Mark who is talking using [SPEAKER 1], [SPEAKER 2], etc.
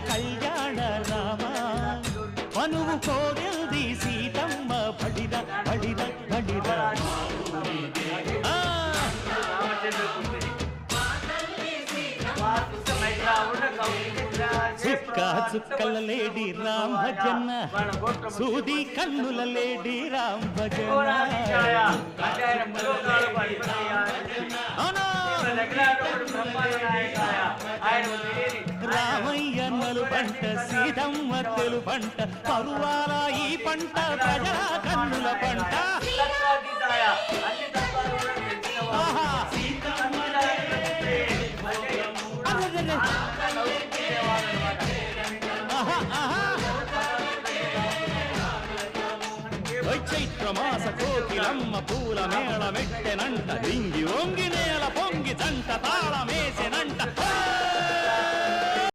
[SPEAKER 1] కళ్యాణ రామ మనువు కోరింది సీతమ్మ బడిద బడిద బడిద చుక్క చుక్కల లేడి రామ్ భజన సూది కన్నుల లేడి రామ్ భజన రామయ్య నలుపంట సీతమ్మ తెలుపంట పరువాల ఈ పంట ప్రజల కన్నుల పంట చైత్రమాస కోకిలమ్మ పూల మేళ మెట్టెనంట దింగి వంగి నేల పొంగి జంట తాళమేసెనంట.